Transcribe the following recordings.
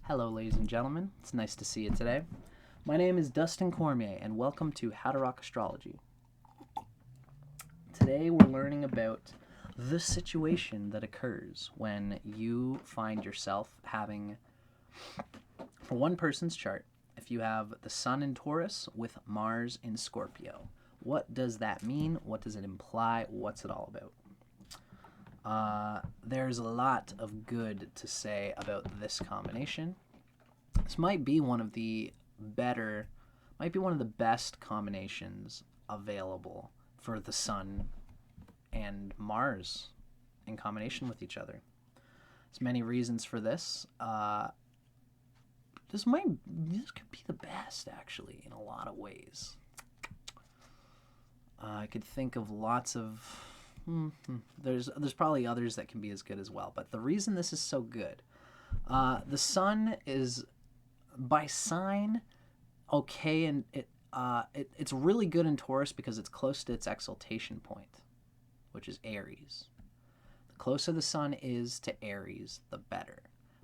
Hello, ladies and gentlemen. It's nice to see you today. My name is Dustin Cormier, and welcome to Erotic Astrology. Today, we're learning about the situation that occurs when you find yourself having, for one person's chart, if you have the Sun in Taurus with Mars in Scorpio. What does that mean? What does it imply? What's it all about? There's a lot of good to say about this combination. This might be one of the best combinations available for the Sun and Mars in combination with each other. There's many reasons for this. This could be the best, actually, in a lot of ways. I could think of lots of. There's probably others that can be as good as well. But the reason this is so good, the Sun is by sign okay, and it's really good in Taurus because it's close to its exaltation point, which is Aries. The closer the Sun is to Aries, the better.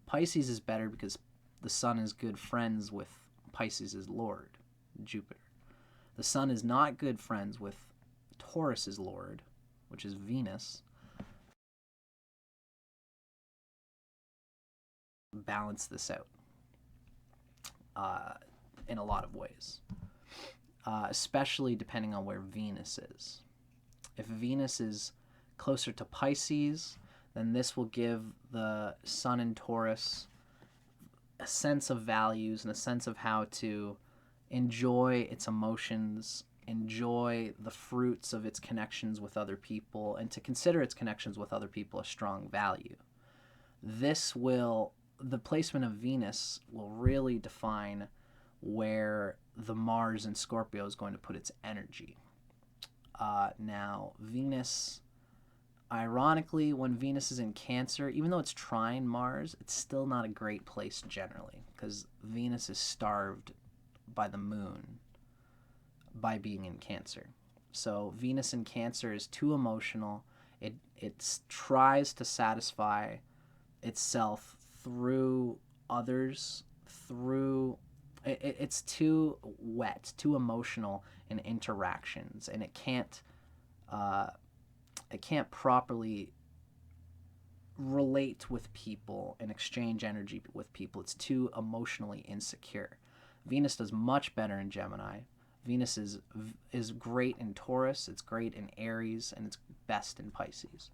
Pisces is better because the Sun is good friends with Pisces' Lord, Jupiter. The Sun is not good friends with Taurus' Lord, which is Venus. Balance this out in a lot of ways, especially depending on where Venus is. If Venus is closer to Pisces, then this will give the Sun in Taurus a sense of values and a sense of how to enjoy its emotions, enjoy the fruits of its connections with other people, and to consider its connections with other people a strong value. The placement of Venus will really define where the Mars in Scorpio is going to put its energy. Now, Venus, ironically, when Venus is in Cancer, even though it's trine Mars, it's still not a great place generally, because Venus is starved by the moon by being in Cancer. So Venus in Cancer is too emotional. It tries to satisfy itself through others, it's too wet, too emotional in interactions, and it can't properly relate with people and exchange energy with people. It's too emotionally insecure. Venus does much better in Gemini. Venus is great in Taurus, it's great in Aries, and it's best in Pisces.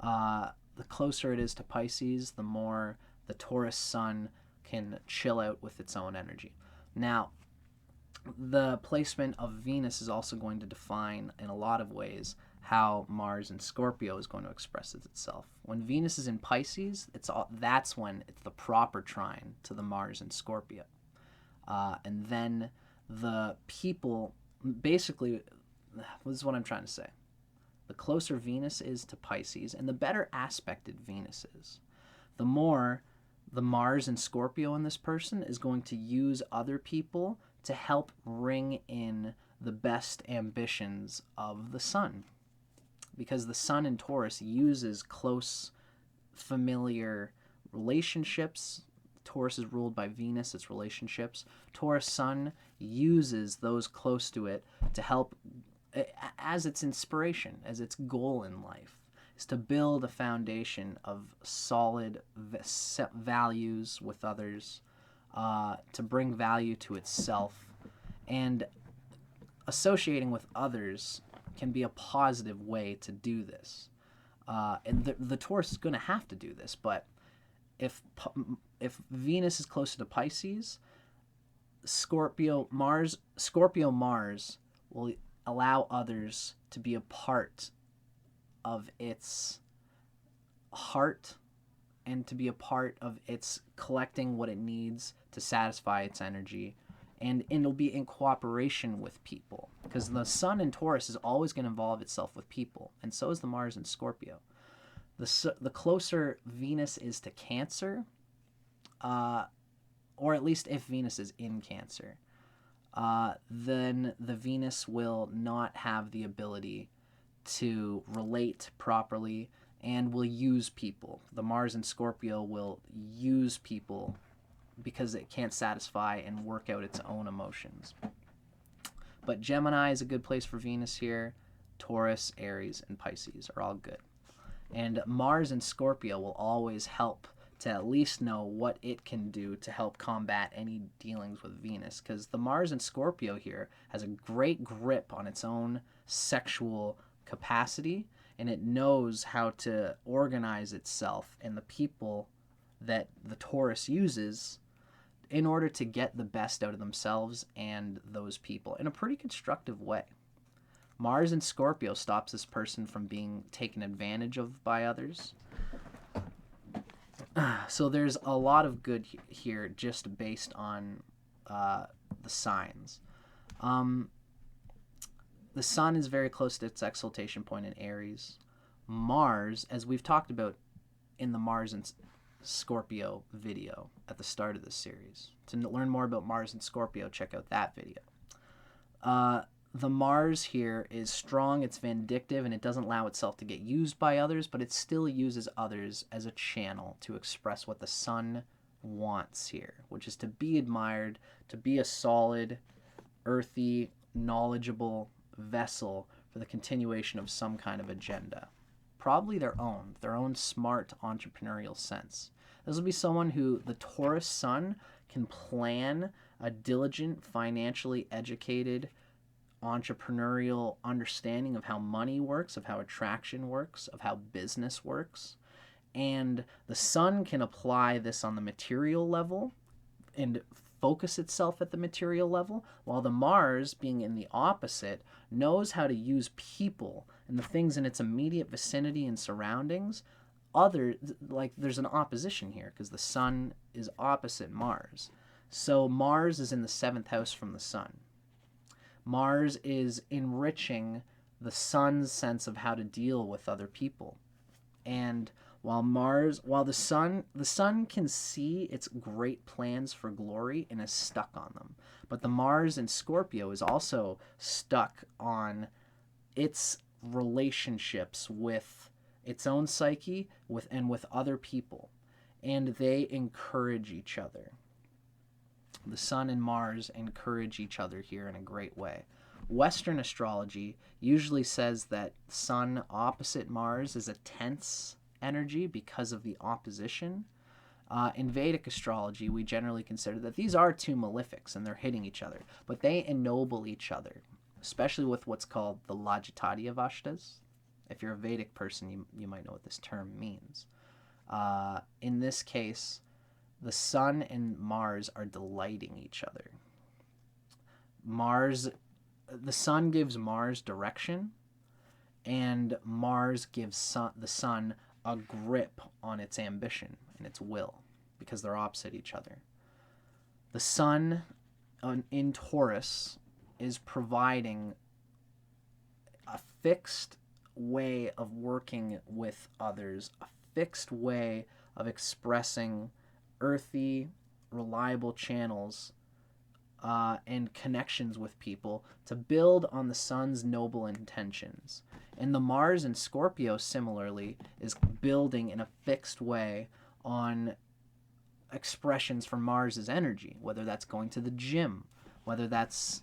The closer it is to Pisces, the more the Taurus Sun can chill out with its own energy. Now, the placement of Venus is also going to define, in a lot of ways, how Mars in Scorpio is going to express itself. When Venus is in Pisces, that's when it's the proper trine to the Mars in Scorpio. And then the people, basically, this is what I'm trying to say. The closer Venus is to Pisces, and the better aspected Venus is, the more the Mars in Scorpio in this person is going to use other people to help ring in the best ambitions of the Sun. Because the Sun in Taurus uses close, familiar relationships. Taurus is ruled by Venus, its relationships. Taurus Sun uses those close to it to help as its inspiration, as its goal in life, is to build a foundation of solid values with others, to bring value to itself. And associating with others can be a positive way to do this. And the Taurus is going to have to do this, but if Venus is closer to Pisces, Scorpio Mars will allow others to be a part of its heart and to be a part of its collecting what it needs to satisfy its energy, and it'll be in cooperation with people, because the Sun in Taurus is always going to involve itself with people, and so is the Mars in Scorpio. The closer Venus is to Cancer, or at least if Venus is in Cancer, then the Venus will not have the ability to relate properly and will use people. The Mars in Scorpio will use people because it can't satisfy and work out its own emotions. But Gemini is a good place for Venus here. Taurus, Aries, and Pisces are all good. And Mars and Scorpio will always help to at least know what it can do to help combat any dealings with Venus, because the Mars and Scorpio here has a great grip on its own sexual capacity, and it knows how to organize itself and the people that the Taurus uses in order to get the best out of themselves and those people in a pretty constructive way. Mars in Scorpio stops this person from being taken advantage of by others. So there's a lot of good here just based on the signs. The sun is very close to its exaltation point in Aries. Mars, as we've talked about in the Mars and Scorpio video at the start of this series. To learn more about Mars and Scorpio, check out that video. The Mars here is strong, it's vindictive, and it doesn't allow itself to get used by others, but it still uses others as a channel to express what the sun wants here, which is to be admired, to be a solid, earthy, knowledgeable vessel for the continuation of some kind of agenda. Probably their own smart entrepreneurial sense. This will be someone who the Taurus sun can plan a diligent, financially educated, entrepreneurial understanding of how money works, of how attraction works, of how business works. And the sun can apply this on the material level and focus itself at the material level, while the Mars, being in the opposite, knows how to use people and the things in its immediate vicinity and surroundings. There's an opposition here because the sun is opposite Mars. So Mars is in the 7th house from the sun. Mars is enriching the sun's sense of how to deal with other people. And while the sun can see its great plans for glory and is stuck on them. But the Mars in Scorpio is also stuck on its relationships with its own psyche with other people. And they encourage each other. The sun and Mars encourage each other here in a great way. Western astrology usually says that sun opposite Mars is a tense energy because of the opposition. In Vedic astrology, we generally consider that these are two malefics and they're hitting each other, but they ennoble each other, especially with what's called the Lajatadya Vashtas. If you're a Vedic person, you might know what this term means. In this case, the sun and Mars are delighting each other. The sun gives Mars direction, and Mars gives the sun a grip on its ambition and its will, because they're opposite each other. The sun in Taurus is providing a fixed way of working with others, a fixed way of expressing earthy, reliable channels and connections with people to build on the sun's noble intentions. And the Mars in Scorpio, similarly, is building in a fixed way on expressions from Mars's energy, whether that's going to the gym, whether that's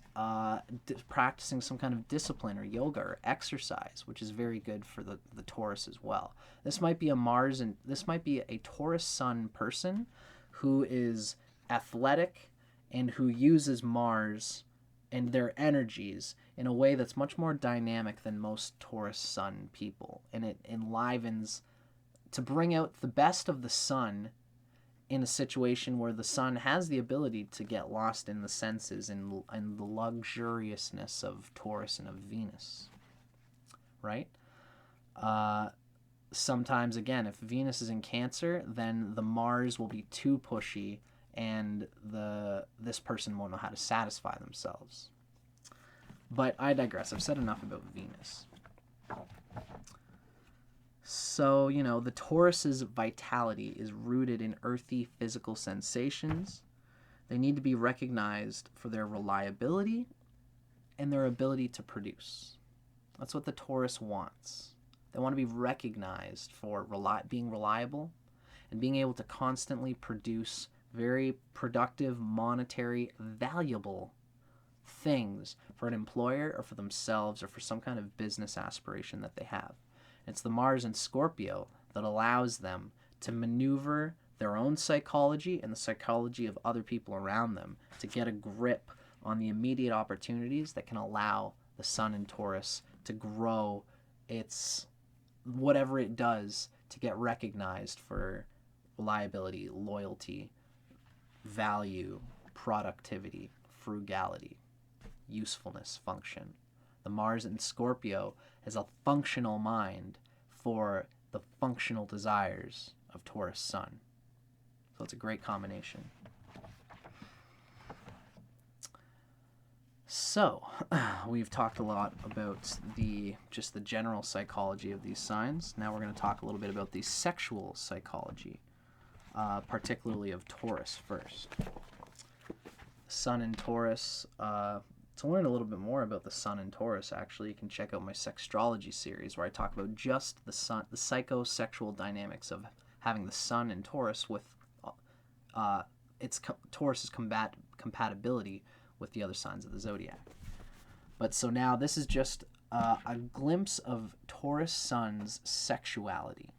practicing some kind of discipline or yoga or exercise, which is very good for the Taurus as well. This might be a Taurus sun person who is athletic and who uses Mars and their energies in a way that's much more dynamic than most Taurus sun people. And it enlivens to bring out the best of the sun in a situation where the sun has the ability to get lost in the senses and the luxuriousness of Taurus and of Venus, right? Sometimes, again, if Venus is in Cancer, then the Mars will be too pushy and this person won't know how to satisfy themselves. But I digress. I've said enough about Venus. So, the Taurus's vitality is rooted in earthy physical sensations. They need to be recognized for their reliability and their ability to produce. That's what the Taurus wants. They want to be recognized for being reliable and being able to constantly produce very productive, monetary, valuable things for an employer or for themselves or for some kind of business aspiration that they have. It's the Mars in Scorpio that allows them to maneuver their own psychology and the psychology of other people around them to get a grip on the immediate opportunities that can allow the Sun in Taurus to grow its whatever it does to get recognized for reliability, loyalty, value, productivity, frugality, usefulness, function. The Mars in Scorpio has a functional mind for the functional desires of Taurus Sun. So it's a great combination. So, we've talked a lot about just the general psychology of these signs. Now we're going to talk a little bit about the sexual psychology, particularly of Taurus first. Sun in Taurus. To learn a little bit more about the Sun in Taurus, actually, you can check out my Sextrology series where I talk about just the Sun, the psychosexual dynamics of having the Sun in Taurus with Taurus's compatibility with the other signs of the zodiac. But so now this is just a glimpse of Taurus Sun's sexuality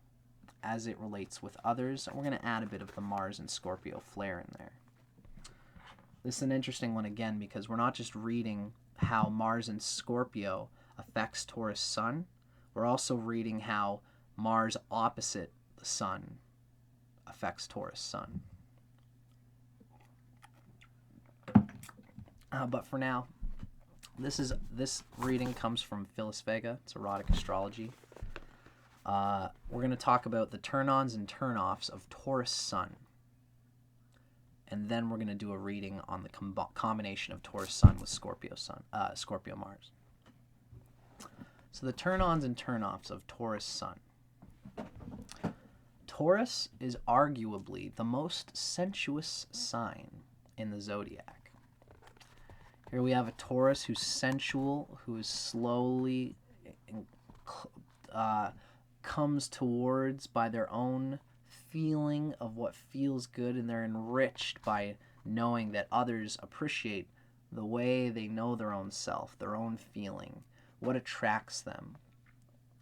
as it relates with others, and we're going to add a bit of the Mars and Scorpio flair in there. This is an interesting one again because we're not just reading how Mars and Scorpio affects Taurus Sun, we're also reading how Mars opposite the Sun affects Taurus Sun. But for now, this reading comes from Phyllis Vega. It's Erotic Astrology. We're going to talk about the turn-ons and turn-offs of Taurus Sun. And then we're going to do a reading on the combination of Taurus Sun with Scorpio Mars. So the turn-ons and turn-offs of Taurus Sun. Taurus is arguably the most sensuous sign in the zodiac. Here we have a Taurus who's sensual, who is slowly comes towards by their own feeling of what feels good, and they're enriched by knowing that others appreciate the way they know their own self, their own feeling, what attracts them.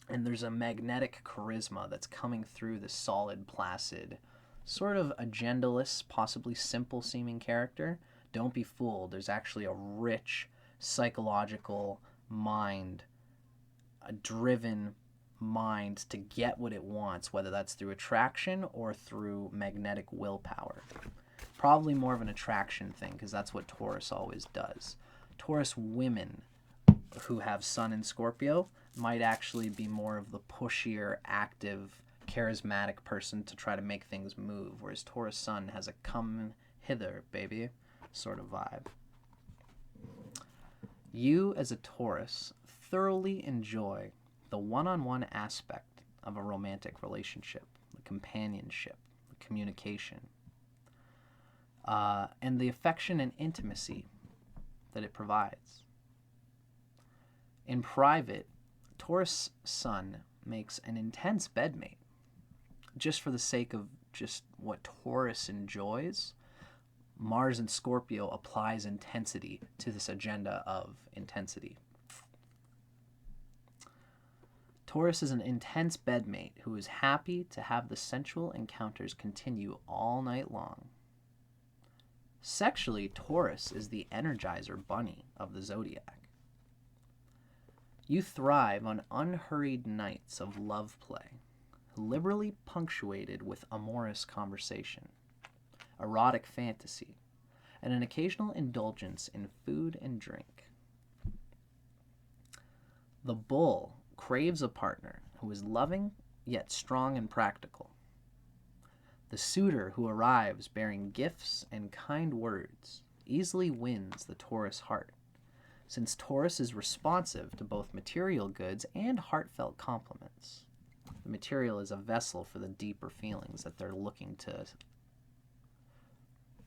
And there's a magnetic charisma that's coming through this solid, placid, sort of agendaless, possibly simple-seeming character. Don't be fooled. There's actually a rich psychological mind, a driven mind to get what it wants, whether that's through attraction or through magnetic willpower. Probably more of an attraction thing because that's what Taurus always does. Taurus women who have Sun in Scorpio might actually be more of the pushier, active, charismatic person to try to make things move, whereas Taurus Sun has a come hither, baby, sort of vibe. You, as a Taurus, thoroughly enjoy the one-on-one aspect of a romantic relationship, the companionship, the communication, and the affection and intimacy that it provides. In private, Taurus Sun makes an intense bedmate just for the sake of just what Taurus enjoys. Mars and Scorpio applies intensity to this agenda of intensity. Taurus is an intense bedmate who is happy to have the sensual encounters continue all night long. Sexually, Taurus is the energizer bunny of the zodiac. You thrive on unhurried nights of love play, liberally punctuated with amorous conversation, erotic fantasy, and an occasional indulgence in food and drink. The bull craves a partner who is loving yet strong and practical. The suitor who arrives bearing gifts and kind words easily wins the Taurus heart, since Taurus is responsive to both material goods and heartfelt compliments. The material is a vessel for the deeper feelings that they're looking to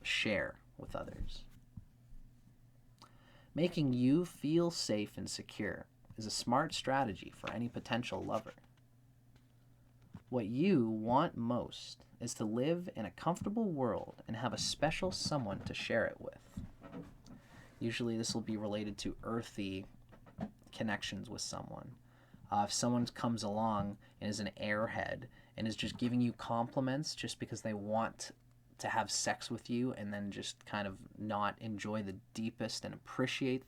share with others. Making you feel safe and secure is a smart strategy for any potential lover. What you want most is to live in a comfortable world and have a special someone to share it with. Usually this will be related to earthy connections with someone. If someone comes along and is an airhead and is just giving you compliments just because they want to have sex with you and then just kind of not enjoy the deepest and appreciate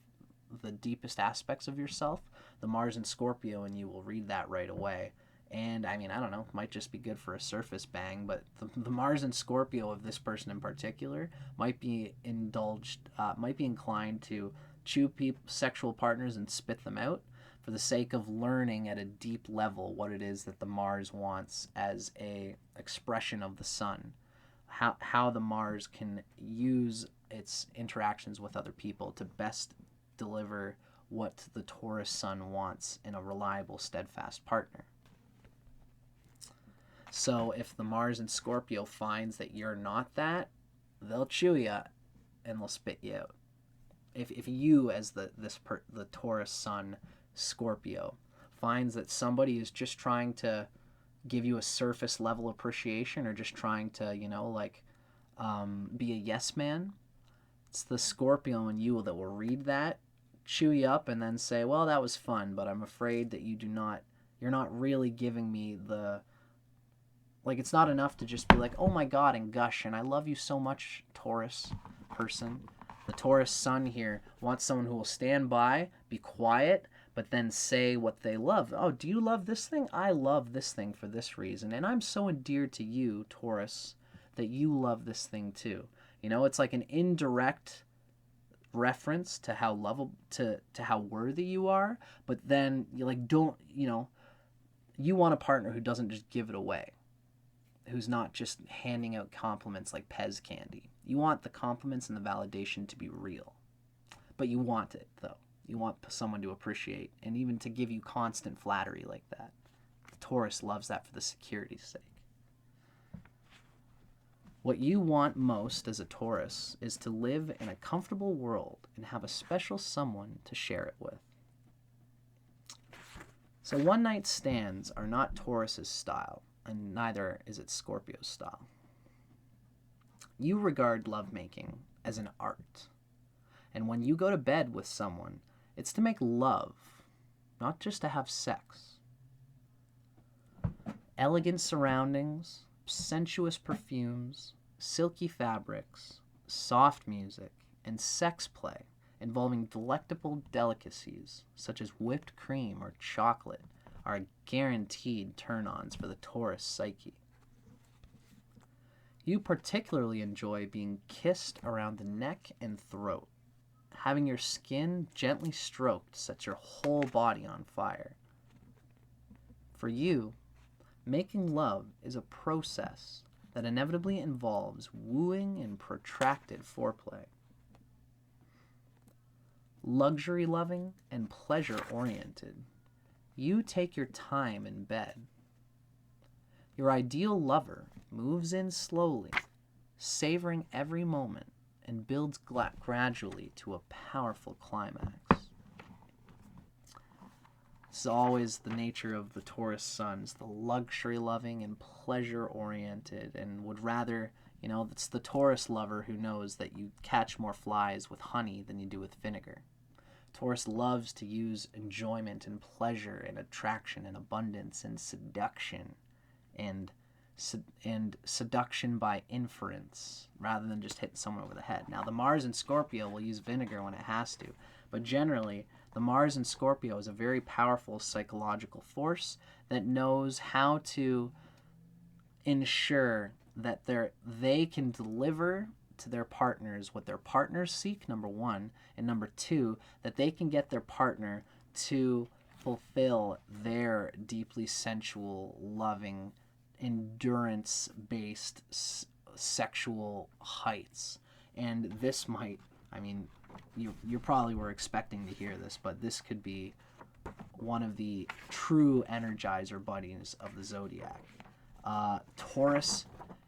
the deepest aspects of yourself, the Mars and Scorpio in you will read that right away. And I mean, I don't know, might just be good for a surface bang, but the Mars and Scorpio of this person in particular might be inclined to chew sexual partners and spit them out for the sake of learning at a deep level what it is that the Mars wants as a expression of the Sun. How the Mars can use its interactions with other people to best deliver what the Taurus Sun wants in a reliable, steadfast partner. So if the Mars in Scorpio finds that you're not that, they'll chew you and they'll spit you out. If you, as the Taurus Sun Scorpio, finds that somebody is just trying to give you a surface level appreciation or just trying to, be a yes man, it's the Scorpio in you that will read that, chew you up, and then say, well, that was fun, but I'm afraid that you're not really giving me the... it's not enough to just be like, oh my God, and gush, and I love you so much, Taurus person. The Taurus Sun here wants someone who will stand by, be quiet, but then say what they love. Oh, do you love this thing? I love this thing for this reason, and I'm so endeared to you, Taurus, that you love this thing too. It's like an indirect reference to how lovable, to how worthy you are, but then you want a partner who doesn't just give it away, who's not just handing out compliments like Pez candy. You want the compliments and the validation to be real. But you want it, though. You want someone to appreciate and even to give you constant flattery like that. The Taurus loves that for the security's sake. What you want most as a Taurus is to live in a comfortable world and have a special someone to share it with. So one-night stands are not Taurus's style, and neither is it Scorpio's style. You regard lovemaking as an art, and when you go to bed with someone, it's to make love, not just to have sex. Elegant surroundings, sensuous perfumes, silky fabrics, soft music, and sex play involving delectable delicacies such as whipped cream or chocolate are guaranteed turn-ons for the Taurus psyche. You particularly enjoy being kissed around the neck and throat. Having your skin gently stroked sets your whole body on fire. For you, making love is a process that inevitably involves wooing and protracted foreplay. Luxury loving and pleasure oriented, you take your time in bed. Your ideal lover moves in slowly, savoring every moment, and builds gradually to a powerful climax. This is always the nature of the Taurus Suns, the luxury-loving and pleasure-oriented, and would rather, it's the Taurus lover who knows that you catch more flies with honey than you do with vinegar. Taurus loves to use enjoyment and pleasure and attraction and abundance and seduction and seduction by inference rather than just hitting someone over the head. Now, the Mars in Scorpio will use vinegar when it has to, but generally, the Mars in Scorpio is a very powerful psychological force that knows how to ensure that they can deliver to their partners what their partners seek, number one, and number two, that they can get their partner to fulfill their deeply sensual, loving, endurance-based sexual heights. And this might, you probably were expecting to hear this, but this could be one of the true energizer buddies of the zodiac. Taurus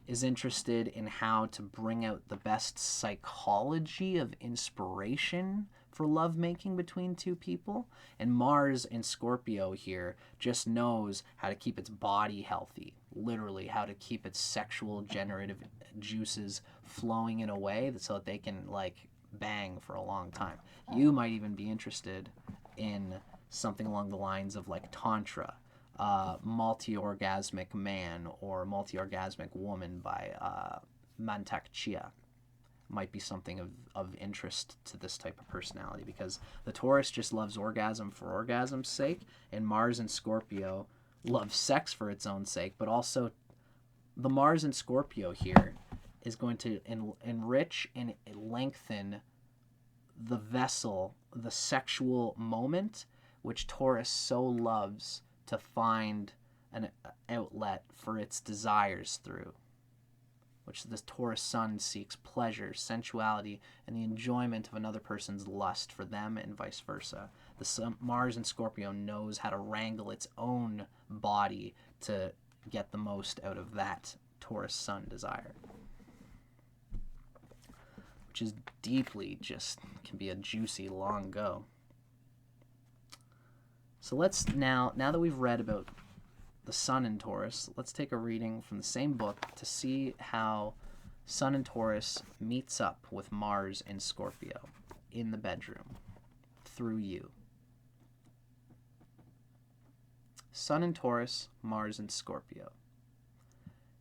is interested in how to bring out the best psychology of inspiration for lovemaking between two people. And Mars in Scorpio here just knows how to keep its body healthy, literally how to keep its sexual generative juices flowing in a way so that they can like bang for a long time. You might even be interested in something along the lines of like tantra, multi-orgasmic man or multi-orgasmic woman by Mantak Chia. Might be something of interest to this type of personality, because the Taurus just loves orgasm for orgasm's sake, and Mars and Scorpio love sex for its own sake, but also the Mars and Scorpio here is going to enrich and lengthen the vessel, the sexual moment, which Taurus so loves to find an outlet for its desires through, which the Taurus Sun seeks pleasure, sensuality, and the enjoyment of another person's lust for them, and vice versa. The Sun, Mars in Scorpio knows how to wrangle its own body to get the most out of that Taurus Sun desire, which is deeply just, can be a juicy long go. So let's now that we've read about the Sun in Taurus, let's take a reading from the same book to see how Sun in Taurus meets up with Mars in Scorpio in the bedroom through you. Sun in Taurus, Mars in Scorpio.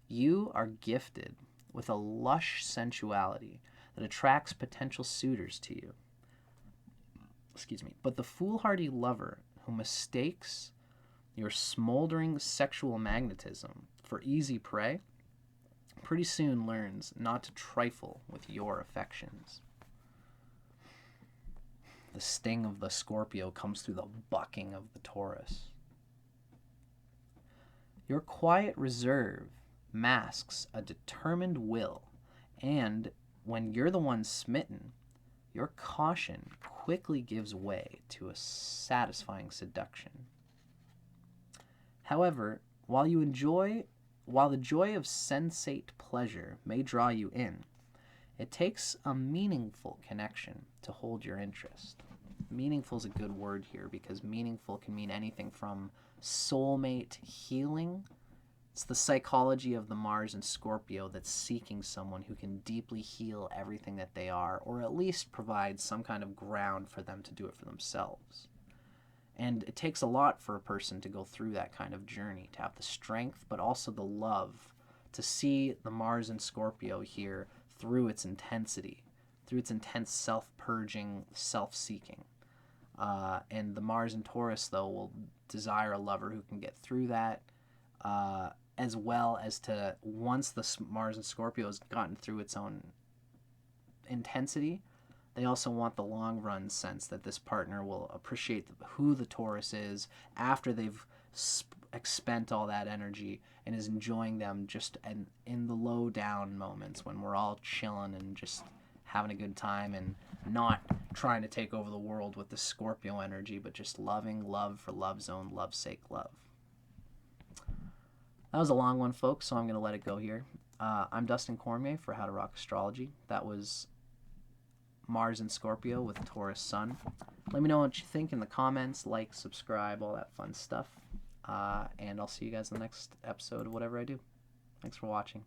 You are gifted with a lush sensuality that attracts potential suitors to you. But the foolhardy lover who mistakes your smoldering sexual magnetism for easy prey pretty soon learns not to trifle with your affections. The sting of the Scorpio comes through the bucking of the Taurus. Your quiet reserve masks a determined will, and when you're the one smitten, your caution quickly gives way to a satisfying seduction. However, while the joy of sensate pleasure may draw you in, it takes a meaningful connection to hold your interest. Meaningful is a good word here, because meaningful can mean anything from soulmate healing. It's the psychology of the Mars and Scorpio that's seeking someone who can deeply heal everything that they are, or at least provide some kind of ground for them to do it for themselves. And it takes a lot for a person to go through that kind of journey, to have the strength, but also the love, to see the Mars and Scorpio here through its intensity, through its intense self-purging, self-seeking. And the Mars and Taurus, though, will desire a lover who can get through that, as well as to, once the Mars and Scorpio has gotten through its own intensity, they also want the long-run sense that this partner will appreciate who the Taurus is after they've expent all that energy, and is enjoying them just in the low-down moments when we're all chilling and just having a good time, and not trying to take over the world with the Scorpio energy, but just loving love for love's own love's sake love. That was a long one, folks, so I'm going to let it go here. I'm Dustin Cormier for How to Rock Astrology. That was Mars and Scorpio with Taurus Sun. Let me know what you think in the comments, like, subscribe, all that fun stuff. And I'll see you guys in the next episode of whatever I do. Thanks for watching.